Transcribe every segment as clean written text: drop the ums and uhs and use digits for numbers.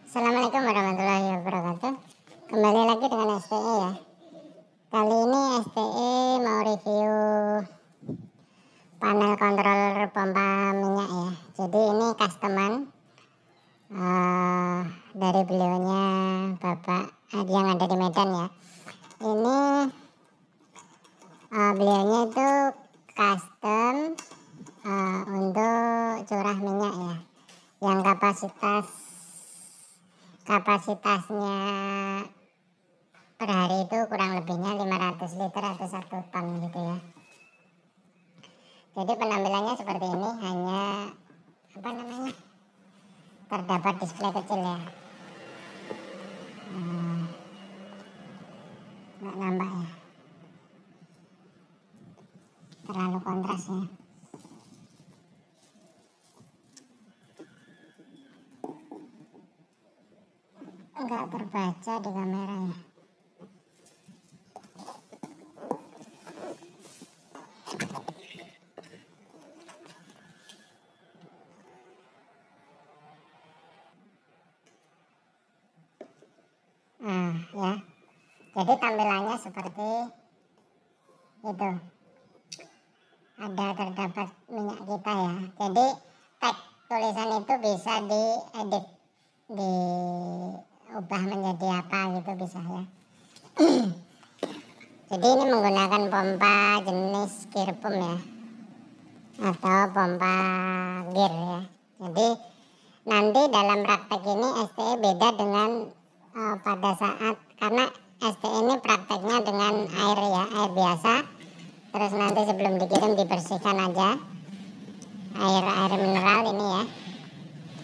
Assalamualaikum warahmatullahi wabarakatuh. Kembali lagi dengan STE ya. Kali ini STE mau review panel kontrol pompa minyak ya. Jadi ini customer dari beliaunya Bapak yang ada di Medan ya. Ini beliaunya itu custom untuk curah minyak ya, yang kapasitasnya per hari itu kurang lebihnya 500 liter atau 1 ton gitu ya. Jadi penampilannya seperti ini, hanya terdapat display kecil ya, nggak nampak ya, terlalu kontras ya. Nggak terbaca di kamera ya. Ya, jadi tampilannya seperti itu. Ada terdapat minyak kita ya. Jadi tag tulisan itu bisa diedit, diubah menjadi apa gitu bisa ya. Jadi ini menggunakan pompa jenis gear pump ya, atau pompa gear ya. Jadi nanti dalam praktek ini STE beda dengan pada saat, karena STE ini prakteknya dengan air ya, air biasa. Terus nanti sebelum dikirim dibersihkan aja air mineral ini ya.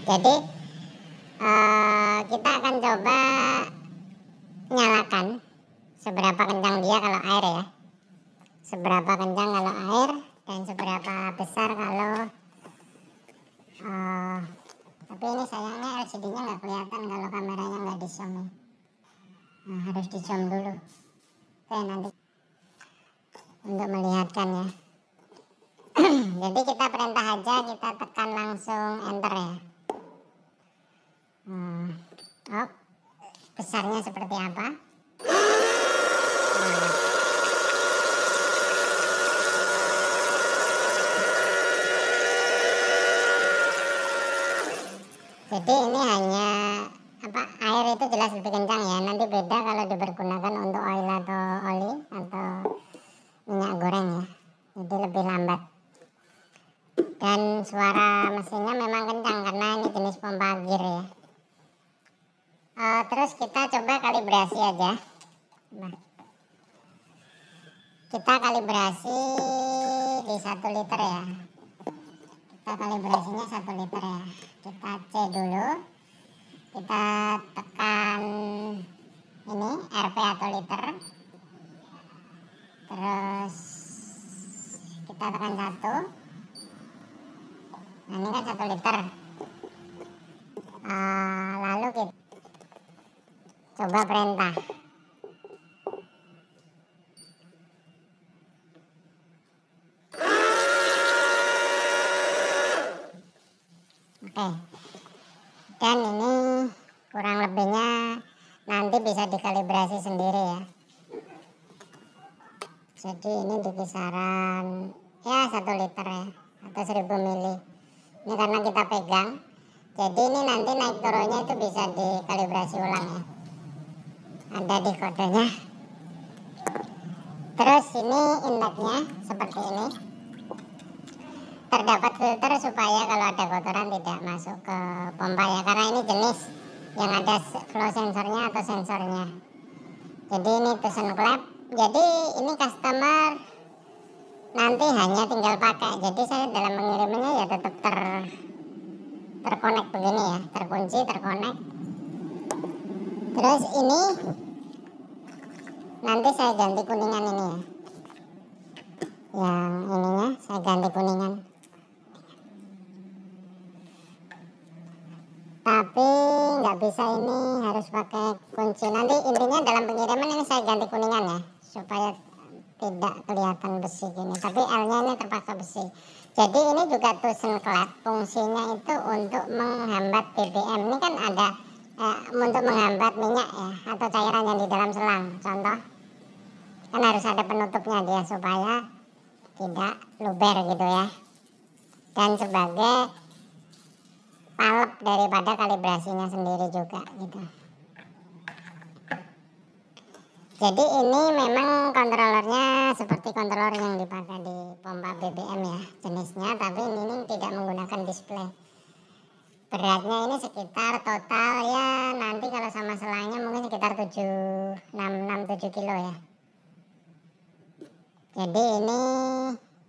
Jadi kita akan coba nyalakan seberapa kencang dia kalau air ya, seberapa kencang kalau air dan seberapa besar kalau tapi ini sayangnya LCD-nya nggak kelihatan kalau kameranya nggak di zoom ya. Nah, harus di zoom dulu. Oke, nanti untuk melihatkan ya. Jadi kita perintah aja, kita tekan langsung enter ya. Besarnya seperti apa? Jadi ini hanya air itu jelas lebih kencang ya. Nanti beda kalau dipergunakan untuk oil atau oli atau minyak goreng ya. Jadi lebih lambat. Dan suara mesinnya memang kencang karena ini jenis pompa gear ya. Terus kita coba kalibrasi aja. Kita kalibrasi di 1 liter ya. Kita kalibrasinya 1 liter ya. Kita C dulu. Kita tekan ini RP atau liter. Terus kita tekan 1. Nah, ini kan 1 liter. Lalu kita coba perintah. Oke. Dan ini kurang lebihnya nanti bisa dikalibrasi sendiri ya. Jadi ini di kisaran ya 1 liter ya, atau 1000 mili. Ini karena kita pegang, jadi ini nanti naik turunnya itu bisa dikalibrasi ulang ya. Ada di kodenya. Terus ini inletnya seperti ini. Terdapat filter supaya kalau ada kotoran tidak masuk ke pompa ya, karena ini jenis yang ada flow sensornya atau sensornya. Jadi ini tusen klep. Jadi ini customer nanti hanya tinggal pakai. Jadi saya dalam pengirimannya ya tetap terkonek begini ya, terkunci, terkonek. Terus ini nanti saya ganti kuningan ini ya. Yang ininya saya ganti kuningan. Tapi nggak bisa, ini harus pakai kunci. Nanti intinya dalam pengiriman ini saya ganti kuningan ya, supaya tidak kelihatan besi gini. Tapi L-nya ini terpaksa besi. Jadi ini juga tusen klep. Fungsinya itu untuk menghambat BBM. Ini kan ada untuk menghambat minyak ya atau cairan yang di dalam selang. Contoh kan harus ada penutupnya dia supaya tidak luber gitu ya, dan sebagai palep daripada kalibrasinya sendiri juga gitu. Jadi ini memang kontrolernya seperti kontroler yang dipakai di pompa BBM ya jenisnya, tapi ini tidak menggunakan display. Beratnya ini sekitar total ya nanti kalau sama selangnya mungkin sekitar 7 kilo ya. Jadi ini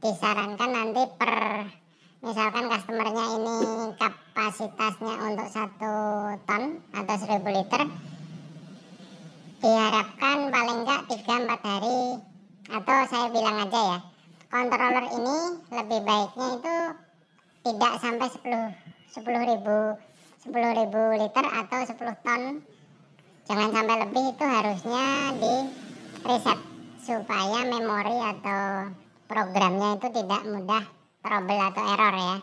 disarankan nanti per misalkan customernya ini kapasitasnya untuk 1 ton atau 1000 liter, diharapkan paling enggak 3-4 hari, atau saya bilang aja ya, controller ini lebih baiknya itu tidak sampai 10.000 liter atau 10 ton, jangan sampai lebih, itu harusnya di reset supaya memori atau programnya itu tidak mudah trouble atau error ya.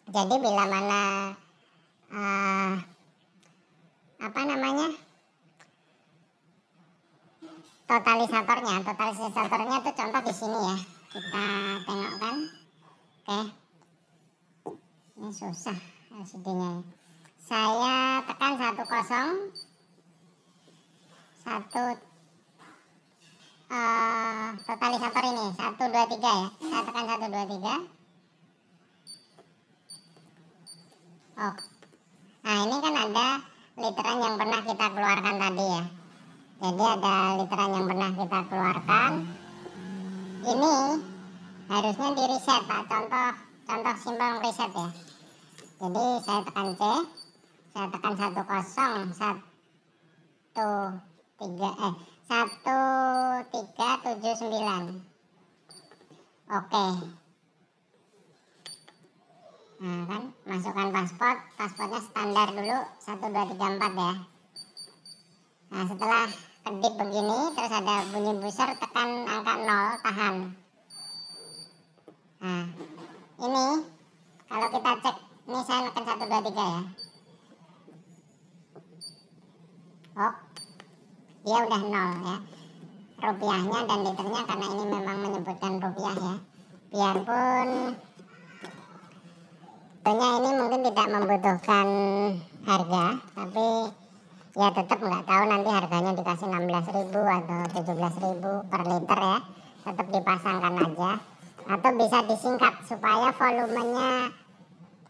Jadi bila mana totalisatornya tuh contoh di sini ya, kita tengok kan. Oke, ini susah LCD-nya. Saya tekan 10 totalisator ini 1 2 3 ya. Saya tekan 1 2 3. Oh. Nah, ini kan ada literan yang pernah kita keluarkan tadi ya. Jadi ada literan yang pernah kita keluarkan. Ini harusnya di reset, Pak. Contoh simpel reset ya. Jadi saya tekan C, saya tekan 1379. Oke. Nah kan, masukkan pasportnya standar dulu 1 2 3 4 ya. Nah setelah kedip begini, terus ada bunyi buzzer, tekan angka 0, tahan. Nah ini kalau kita cek, ini saya tekan 1 2 3 ya. Oh, dia udah 0 ya. Rupiahnya dan liternya karena ini memang menyebutkan rupiah ya. Biarpun tentunya ini mungkin tidak membutuhkan harga, tapi ya tetap nggak tahu nanti harganya dikasih 16.000 atau 17.000 per liter ya, tetap dipasangkan aja, atau bisa disingkat supaya volumenya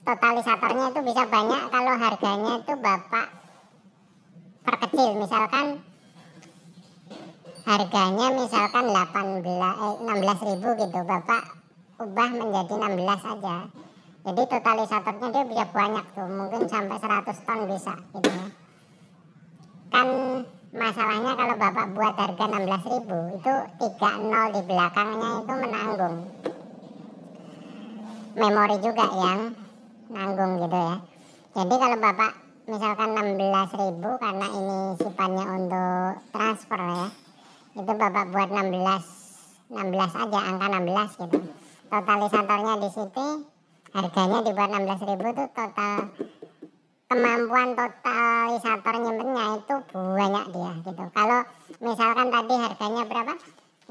totalisatornya itu bisa banyak. Kalau harganya itu Bapak perkecil, misalkan harganya misalkan 16.000 gitu, Bapak ubah menjadi 16 aja. Jadi totalisatornya dia bisa banyak tuh, mungkin sampai 100 ton bisa gitu ya. Kan masalahnya kalau Bapak buat harga 16.000 itu 30 di belakangnya itu menanggung. Memori juga yang nanggung gitu ya. Jadi kalau Bapak misalkan 16.000 karena ini sifatnya untuk transfer ya, itu Bapak buat 16 aja, angka 16 gitu. Totalisatornya di situ harganya dibuat 16.000 itu total kemampuan totalisator nyimpennya itu banyak dia gitu. Kalau misalkan tadi harganya berapa?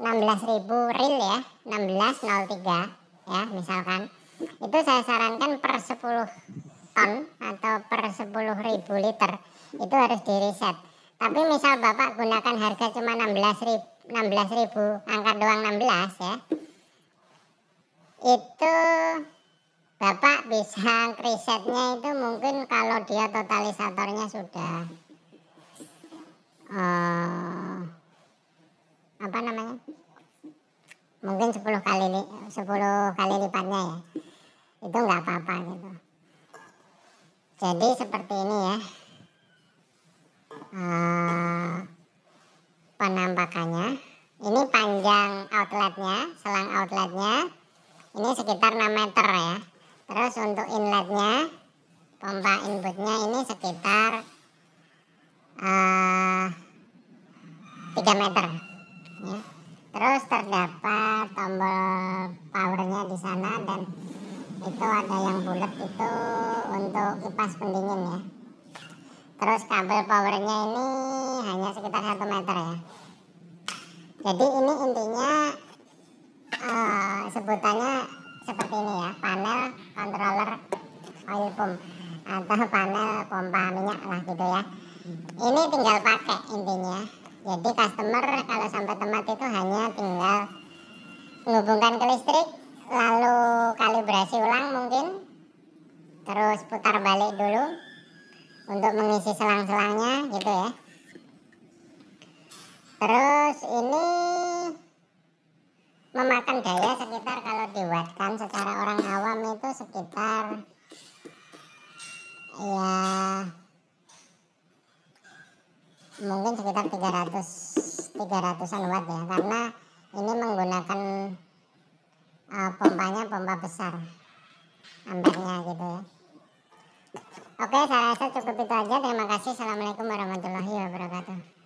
16.000 real ya, 1603 ya misalkan. Itu saya sarankan per 10 ton atau per 10.000 liter itu harus di reset. Tapi misal Bapak gunakan harga cuma 16.000 angka doang 16 ya, itu Bapak bisa resetnya itu mungkin kalau dia totalisatornya sudah mungkin 10 kali lipatnya ya, itu nggak apa-apa gitu. Jadi seperti ini ya penampakannya. Ini panjang outletnya, selang outletnya ini sekitar 6 meter ya. Terus untuk inletnya, pompa inputnya ini sekitar 3 meter ya. Terus terdapat tombol powernya di sana, dan itu ada yang bulat itu untuk kipas pendingin ya. Terus Terus kabel powernya ini hanya sekitar 1 meter ya. Jadi ini intinya sebutannya seperti ini ya, panel controller oil pump atau panel pompa minyak lah gitu ya. Ini tinggal pakai intinya. Jadi customer kalau sampai tempat itu hanya tinggal menghubungkan ke listrik, lalu kalibrasi ulang mungkin, terus putar balik dulu untuk mengisi selang-selangnya gitu ya. Terus ini memakan daya sekitar, kalau diwattkan secara orang awam itu sekitar ya mungkin sekitar 300-an watt ya, karena ini menggunakan pompanya pompa besar ampernya gitu ya. Oke, saya rasa cukup itu aja. Terima kasih. Assalamualaikum warahmatullahi wabarakatuh.